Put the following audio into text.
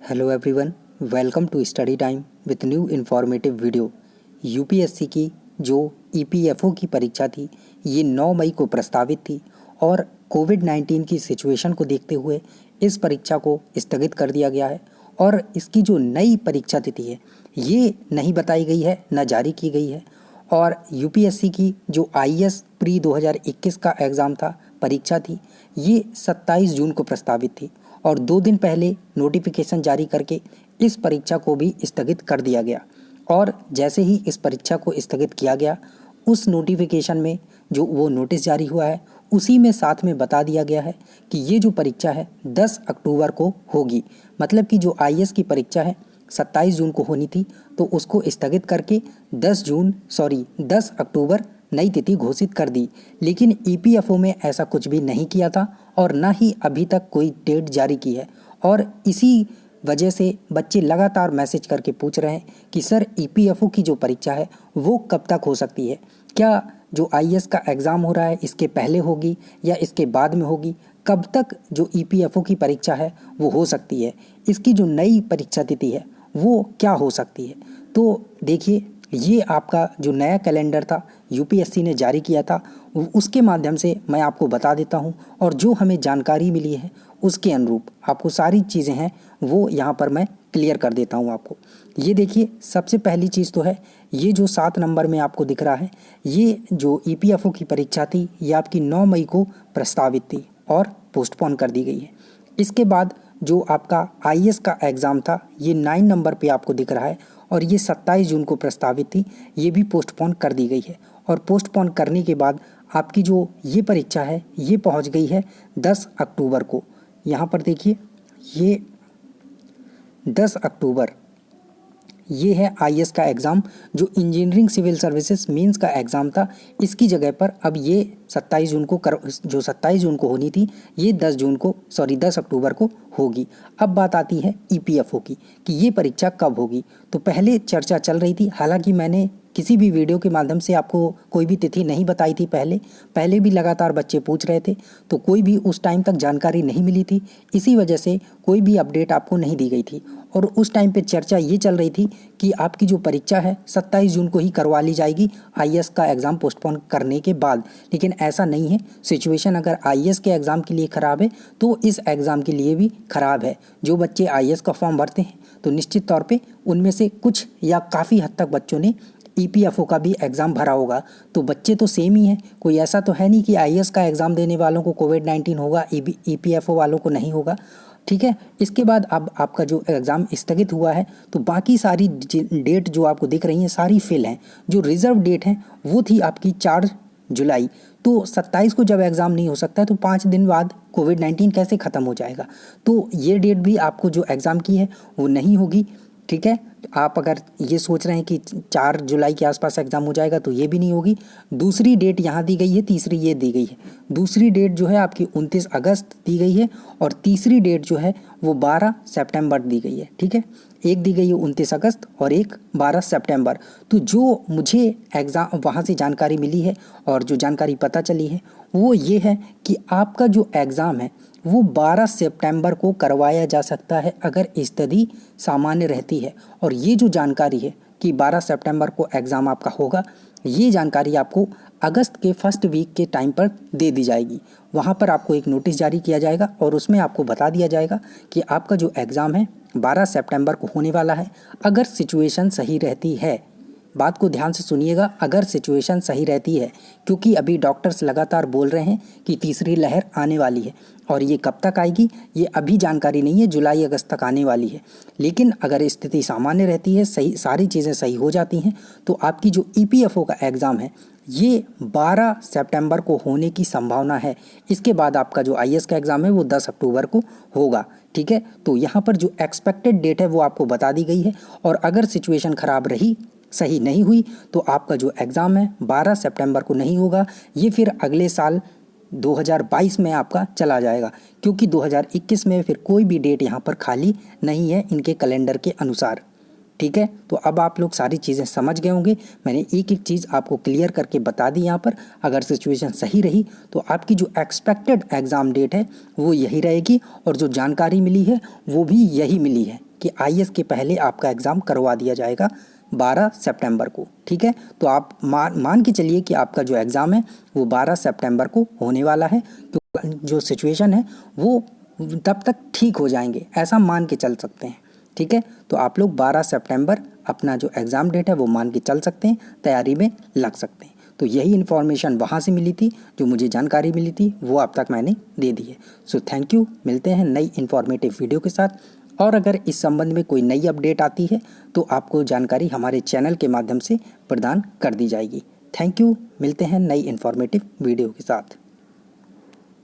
Hello everyone, welcome to study time with new informative video. UPSC की जो EPFO की परीक्षा थी ये 9 मई को प्रस्तावित थी और कोविड-19 की सिचुएशन को देखते हुए इस परीक्षा को स्थगित कर दिया गया है और इसकी जो नई परीक्षा तिथि है ये नहीं बताई गई है, न जारी की गई है। और यूपीएससी की जो आईएएस प्री 2021 का एग्ज़ाम था, परीक्षा थी, ये 27 जून को प्रस्तावित थी और 2 दिन पहले नोटिफिकेशन जारी करके इस परीक्षा को भी स्थगित कर दिया गया। और जैसे ही इस परीक्षा को स्थगित किया गया, उस नोटिफिकेशन में जो वो नोटिस जारी हुआ है उसी में साथ में बता दिया गया है कि ये जो परीक्षा है 10 अक्टूबर को होगी। मतलब कि जो आईएएस की परीक्षा है 27 जून को होनी थी, तो उसको स्थगित करके 10 अक्टूबर नई तिथि घोषित कर दी। लेकिन ईपीएफओ में ऐसा कुछ भी नहीं किया था और ना ही अभी तक कोई डेट जारी की है। और इसी वजह से बच्चे लगातार मैसेज करके पूछ रहे हैं कि सर ईपीएफओ की जो परीक्षा है वो कब तक हो सकती है? क्या जो आईएएस का एग्ज़ाम हो रहा है इसके पहले होगी या इसके बाद में होगी? कब तक जो ईपीएफओ की परीक्षा है वो हो सकती है? इसकी जो नई परीक्षा तिथि है वो क्या हो सकती है? तो देखिए, ये आपका जो नया कैलेंडर था यूपीएससी ने जारी किया था, उसके माध्यम से मैं आपको बता देता हूँ और जो हमें जानकारी मिली है उसके अनुरूप आपको सारी चीज़ें हैं वो यहाँ पर मैं क्लियर कर देता हूँ आपको। ये देखिए, सबसे पहली चीज़ तो है ये जो 7 नंबर में आपको दिख रहा है, ये जो ईपीएफओ की परीक्षा थी ये आपकी 9 मई को प्रस्तावित थी और पोस्टपोन कर दी गई है। इसके बाद जो आपका आईएएस का एग्ज़ाम था ये 9 नंबर पे आपको दिख रहा है और ये 27 जून को प्रस्तावित थी, ये भी पोस्टपोन कर दी गई है। और पोस्टपोन करने के बाद आपकी जो ये परीक्षा है ये पहुंच गई है 10 अक्टूबर को। यहाँ पर देखिए, ये 10 अक्टूबर ये है आईएएस का एग्ज़ाम, जो इंजीनियरिंग सिविल सर्विसेज मेंस का एग्ज़ाम था। इसकी जगह पर अब ये 27 जून को जो 27 जून को होनी थी ये 10 अक्टूबर को होगी। अब बात आती है ईपीएफओ की कि ये परीक्षा कब होगी। तो पहले चर्चा चल रही थी, हालांकि मैंने किसी भी वीडियो के माध्यम से आपको कोई भी तिथि नहीं बताई थी। पहले भी लगातार बच्चे पूछ रहे थे, तो कोई भी उस टाइम तक जानकारी नहीं मिली थी, इसी वजह से कोई भी अपडेट आपको नहीं दी गई थी। और उस टाइम पे चर्चा ये चल रही थी कि आपकी जो परीक्षा है 27 जून को ही करवा ली जाएगी आईएएस का एग्ज़ाम पोस्टपोन करने के बाद। लेकिन ऐसा नहीं है। सिचुएशन अगर आईएएस के एग्ज़ाम के लिए ख़राब है तो इस एग्ज़ाम के लिए भी ख़राब है। जो बच्चे आईएएस का फॉर्म भरते हैं तो निश्चित तौर पे उनमें से कुछ या काफ़ी हद तक बच्चों ने ईपीएफओ का भी एग्ज़ाम भरा होगा। तो बच्चे तो सेम ही हैं, कोई ऐसा तो है नहीं कि आईएएस का एग्ज़ाम देने वालों को कोविड-19 होगा, ईपीएफओ वालों को नहीं होगा। ठीक है। इसके बाद अब आपका जो एग्ज़ाम स्थगित हुआ है तो बाकी सारी डेट जो आपको दिख रही हैं सारी फिल हैं। जो रिज़र्व डेट है वो थी आपकी 4 जुलाई। तो 27 को जब एग्ज़ाम नहीं हो सकता तो 5 दिन बाद कोविड-19 कैसे ख़त्म हो जाएगा? तो ये डेट भी आपको जो एग्ज़ाम की है वो नहीं होगी। ठीक है। आप अगर ये सोच रहे हैं कि 4 जुलाई के आसपास एग्ज़ाम हो जाएगा तो ये भी नहीं होगी। दूसरी डेट यहाँ दी गई है, तीसरी ये दी गई है। दूसरी डेट जो है आपकी 29 अगस्त दी गई है और तीसरी डेट जो है वो 12 सितंबर दी गई है। ठीक है। एक दी गई है 29 अगस्त और एक 12 सितंबर। तो जो मुझे एग्ज़ाम वहाँ से जानकारी मिली है और जो जानकारी पता चली है वो ये है कि आपका जो एग्ज़ाम है वो 12 सितंबर को करवाया जा सकता है अगर स्थिति सामान्य रहती है। और ये जो जानकारी है कि 12 सितंबर को एग्ज़ाम आपका होगा, ये जानकारी आपको अगस्त के फर्स्ट वीक के टाइम पर दे दी जाएगी। वहाँ पर आपको एक नोटिस जारी किया जाएगा और उसमें आपको बता दिया जाएगा कि आपका जो एग्ज़ाम है 12 सितंबर को होने वाला है। अगर सिचुएशन सही रहती है, बात को ध्यान से सुनिएगा, अगर सिचुएशन सही रहती है, क्योंकि अभी डॉक्टर्स लगातार बोल रहे हैं कि तीसरी लहर आने वाली है और ये कब तक आएगी ये अभी जानकारी नहीं है, जुलाई अगस्त तक आने वाली है। लेकिन अगर स्थिति सामान्य रहती है, सही सारी चीज़ें सही हो जाती हैं, तो आपकी जो ईपीएफओ का एग्ज़ाम है ये 12 सितंबर को होने की संभावना है। इसके बाद आपका जो आईएएस का एग्ज़ाम है वो 10 अक्टूबर को होगा। ठीक है। तो यहाँ पर जो एक्सपेक्टेड डेट है वो आपको बता दी गई है और अगर सिचुएशन ख़राब रही, सही नहीं हुई, तो आपका जो एग्ज़ाम है 12 सितंबर को नहीं होगा, ये फिर अगले साल 2022 में आपका चला जाएगा, क्योंकि 2021 में फिर कोई भी डेट यहाँ पर खाली नहीं है इनके कैलेंडर के अनुसार। ठीक है, तो अब आप लोग सारी चीज़ें समझ गए होंगे। मैंने एक एक चीज़ आपको क्लियर करके बता दी यहाँ पर। अगर सिचुएशन सही रही तो आपकी जो एक्सपेक्टेड एग्ज़ाम डेट है वो यही रहेगी, और जो जानकारी मिली है वो भी यही मिली है कि आईएएस के पहले आपका एग्ज़ाम करवा दिया जाएगा 12 सितंबर को। ठीक है, तो आप मान के चलिए कि आपका जो एग्ज़ाम है वो 12 सितंबर को होने वाला है, क्योंकि जो सिचुएशन है वो तब तक ठीक हो जाएंगे, ऐसा मान के चल सकते हैं। ठीक है, तो आप लोग 12 सितंबर अपना जो एग्ज़ाम डेट है वो मान के चल सकते हैं, तैयारी में लग सकते हैं। तो यही इन्फॉर्मेशन वहाँ से मिली थी, जो मुझे जानकारी मिली थी वो अब तक मैंने दे दी है। सो थैंक यू, मिलते हैं नई इन्फॉर्मेटिव वीडियो के साथ। और अगर इस संबंध में कोई नई अपडेट आती है तो आपको जानकारी हमारे चैनल के माध्यम से प्रदान कर दी जाएगी। थैंक यू, मिलते हैं नई इन्फॉर्मेटिव वीडियो के साथ।